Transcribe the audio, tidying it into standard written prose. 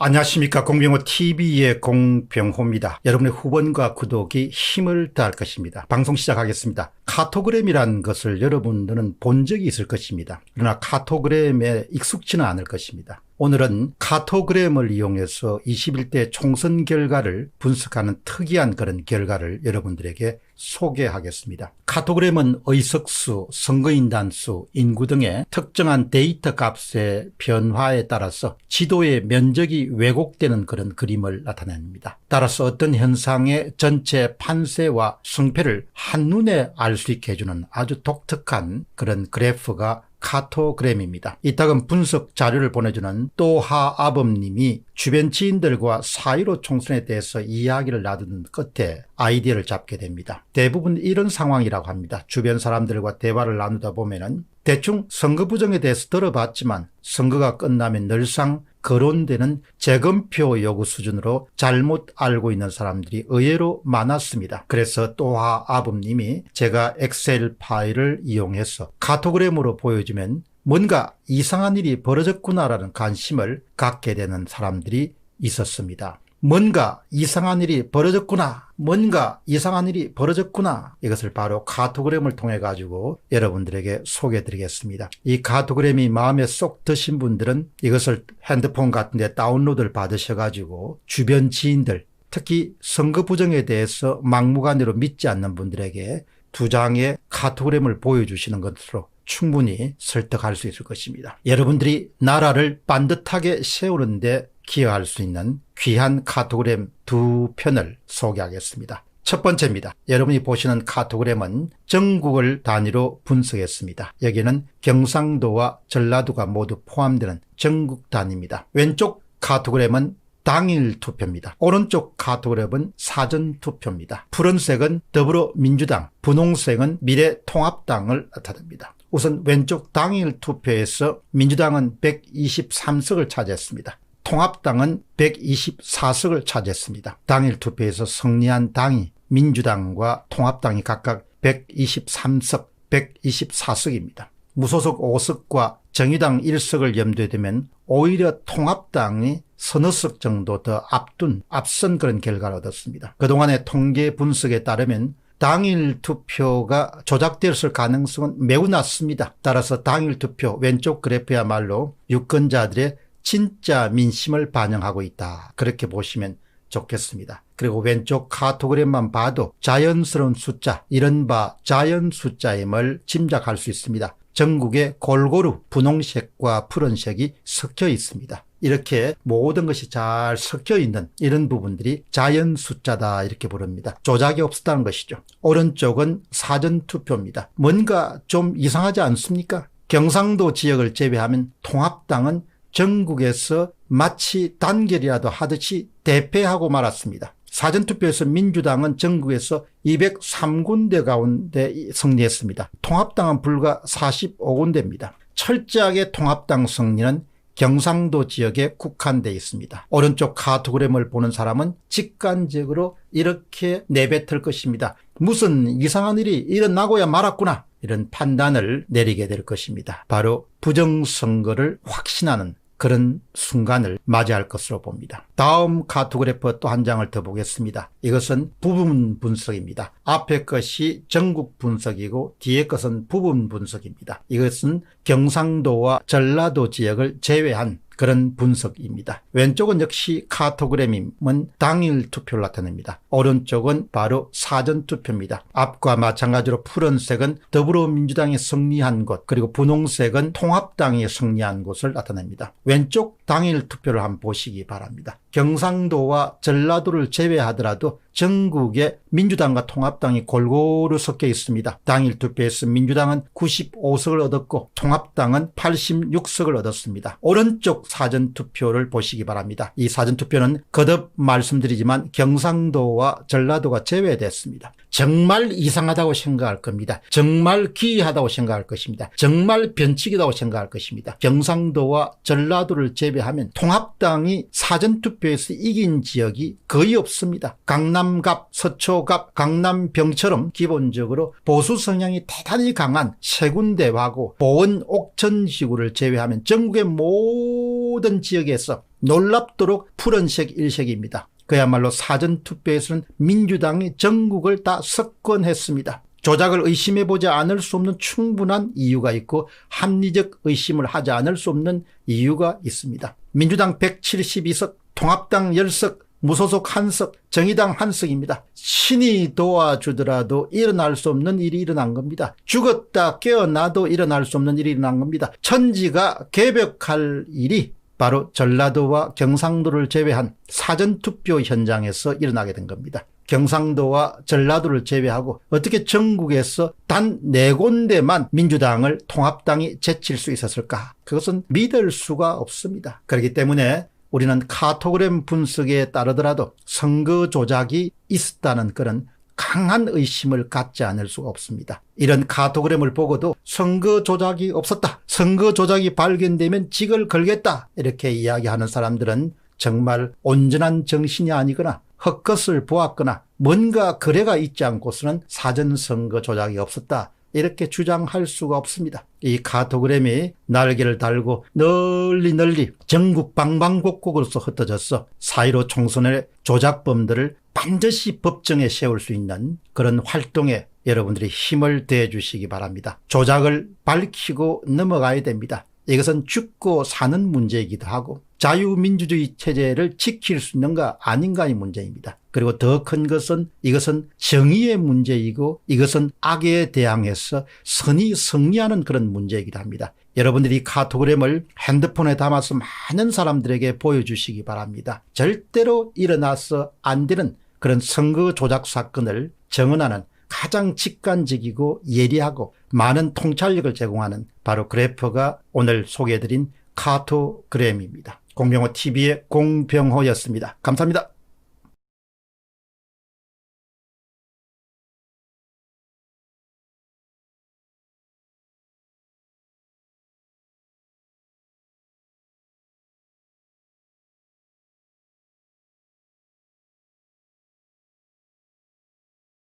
안녕하십니까. 공병호TV의 공병호입니다. 여러분의 후원과 구독이 힘을 더할 것입니다. 방송 시작하겠습니다. 카토그램이라는 것을 여러분들은 본 적이 있을 것입니다. 그러나 카토그램에 익숙지는 않을 것입니다. 오늘은 카토그램을 이용해서 21대 총선 결과를 분석하는 특이한 그런 결과를 여러분들에게 소개하겠습니다. 카토그램은 의석수, 선거인단수, 인구 등의 특정한 데이터 값의 변화에 따라서 지도의 면적이 왜곡되는 그런 그림을 나타냅니다. 따라서 어떤 현상의 전체 판세와 성패를 한눈에 알 수 있게 해주는 아주 독특한 그런 그래프가 카토그램입니다. 이따금 분석 자료를 보내주는 또하아범님이 주변 지인들과 4.15 총선에 대해서 이야기를 나누는 끝에 아이디어를 잡게 됩니다. 대부분 이런 상황이라고 합니다. 주변 사람들과 대화를 나누다 보면은 대충 선거 부정에 대해서 들어봤지만 선거가 끝나면 늘상 거론되는 재검표 요구 수준으로 잘못 알고 있는 사람들이 의외로 많았습니다. 그래서 또하아범님이 제가 엑셀 파일을 이용해서 카토그램으로 보여주면 뭔가 이상한 일이 벌어졌구나라는 관심을 갖게 되는 사람들이 있었습니다. 뭔가 이상한 일이 벌어졌구나. 뭔가 이상한 일이 벌어졌구나. 이것을 바로 카토그램을 통해 가지고 여러분들에게 소개해 드리겠습니다. 이 카토그램이 마음에 쏙 드신 분들은 이것을 핸드폰 같은 데 다운로드를 받으셔 가지고 주변 지인들, 특히 선거 부정에 대해서 막무가내로 믿지 않는 분들에게 두 장의 카토그램을 보여주시는 것으로 충분히 설득할 수 있을 것입니다. 여러분들이 나라를 반듯하게 세우는데 기여할 수 있는 귀한 카토그램 두 편을 소개하겠습니다. 첫 번째입니다. 여러분이 보시는 카토그램은 전국을 단위로 분석했습니다. 여기는 경상도와 전라도가 모두 포함되는 전국 단위입니다. 왼쪽 카토그램은 당일 투표입니다. 오른쪽 카토그램은 사전 투표입니다. 푸른색은 더불어민주당, 분홍색은 미래통합당을 나타냅니다. 우선 왼쪽 당일 투표에서 민주당은 123석을 차지했습니다. 통합당은 124석을 차지했습니다. 당일 투표에서 승리한 당이 민주당과 통합당이 각각 123석, 124석입니다. 무소속 5석과 정의당 1석을 염두에 두면 오히려 통합당이 서너 석 정도 더 앞선 그런 결과를 얻었습니다. 그동안의 통계 분석에 따르면 당일 투표가 조작되었을 가능성은 매우 낮습니다. 따라서 당일 투표 왼쪽 그래프야말로 유권자들의 진짜 민심을 반영하고 있다. 그렇게 보시면 좋겠습니다. 그리고 왼쪽 카토그램만 봐도 자연스러운 숫자, 이른바 자연 숫자임을 짐작할 수 있습니다. 전국에 골고루 분홍색과 푸른색이 섞여 있습니다. 이렇게 모든 것이 잘 섞여 있는 이런 부분들이 자연 숫자다 이렇게 부릅니다. 조작이 없었다는 것이죠. 오른쪽은 사전투표입니다. 뭔가 좀 이상하지 않습니까? 경상도 지역을 제외하면 통합당은 전국에서 마치 단결이라도 하듯이 대패하고 말았습니다. 사전투표에서 민주당은 전국에서 203군데 가운데 승리했습니다. 통합당은 불과 45군데입니다. 철저하게 통합당 승리는 경상도 지역에 국한되어 있습니다. 오른쪽 카토그램을 보는 사람은 직관적으로 이렇게 내뱉을 것입니다. 무슨 이상한 일이 일어나고야 말았구나. 이런 판단을 내리게 될 것입니다. 바로 부정선거를 확신하는 그런 순간을 맞이할 것으로 봅니다. 다음 카토그래프 또 한 장을 더 보겠습니다. 이것은 부분 분석입니다. 앞에 것이 전국 분석이고 뒤에 것은 부분 분석입니다. 이것은 경상도와 전라도 지역을 제외한 그런 분석입니다. 왼쪽은 역시 카토그램은 당일 투표를 나타냅니다. 오른쪽은 바로 사전투표입니다. 앞과 마찬가지로 푸른색은 더불어민주당이 승리한 곳, 그리고 분홍색은 통합당이 승리한 곳을 나타냅니다. 왼쪽 당일 투표를 한번 보시기 바랍니다. 경상도와 전라도를 제외하더라도 전국에 민주당과 통합당이 골고루 섞여 있습니다. 당일 투표에서 민주당은 95석을 얻었고 통합당은 86석을 얻었습니다. 오른쪽 사전투표를 보시기 바랍니다. 이 사전투표는 거듭 말씀드리지만 경상도와 전라도가 제외됐습니다. 정말 이상하다고 생각할 겁니다. 정말 기이하다고 생각할 것입니다. 정말 변칙이라고 생각할 것입니다. 경상도와 전라도를 제외하면 통합당이 사전투표에서 이긴 지역이 거의 없습니다. 강남 경남갑, 서초갑, 강남병처럼 기본적으로 보수 성향이 대단히 강한 세 군데하고 보은 옥천지구를 제외하면 전국의 모든 지역에서 놀랍도록 푸른색 일색입니다. 그야말로 사전투표에서는 민주당이 전국을 다 석권했습니다. 조작을 의심해보지 않을 수 없는 충분한 이유가 있고 합리적 의심을 하지 않을 수 없는 이유가 있습니다. 민주당 172석, 통합당 10석, 무소속 1석, 정의당 1석입니다. 신이 도와주더라도 일어날 수 없는 일이 일어난 겁니다. 죽었다 깨어나도 일어날 수 없는 일이 일어난 겁니다. 천지가 개벽할 일이 바로 전라도와 경상도를 제외한 사전투표 현장에서 일어나게 된 겁니다. 경상도와 전라도를 제외하고 어떻게 전국에서 단 4군데만 민주당을 통합당이 제칠 수 있었을까? 그것은 믿을 수가 없습니다. 그렇기 때문에 우리는 카토그램 분석에 따르더라도 선거 조작이 있었다는 그런 강한 의심을 갖지 않을 수가 없습니다. 이런 카토그램을 보고도 선거 조작이 없었다, 선거 조작이 발견되면 직을 걸겠다 이렇게 이야기하는 사람들은 정말 온전한 정신이 아니거나 헛것을 보았거나 뭔가 거래가 있지 않고서는 사전선거 조작이 없었다 이렇게 주장할 수가 없습니다. 이 카토그램이 날개를 달고 널리 전국 방방곡곡으로서 흩어져서 4.15 총선의 조작범들을 반드시 법정에 세울 수 있는 그런 활동에 여러분들이 힘을 대해 주시기 바랍니다. 조작을 밝히고 넘어가야 됩니다. 이것은 죽고 사는 문제이기도 하고 자유민주주의 체제를 지킬 수 있는가 아닌가의 문제입니다. 그리고 더 큰 것은 이것은 정의의 문제이고 이것은 악에 대항해서 선이 승리하는 그런 문제이기도 합니다. 여러분들이 이 카토그램을 핸드폰에 담아서 많은 사람들에게 보여주시기 바랍니다. 절대로 일어나서 안 되는 그런 선거 조작 사건을 정언하는 가장 직관적이고 예리하고 많은 통찰력을 제공하는 바로 그래퍼가 오늘 소개해드린 카토그램입니다. 공병호 TV의 공병호였습니다. 감사합니다.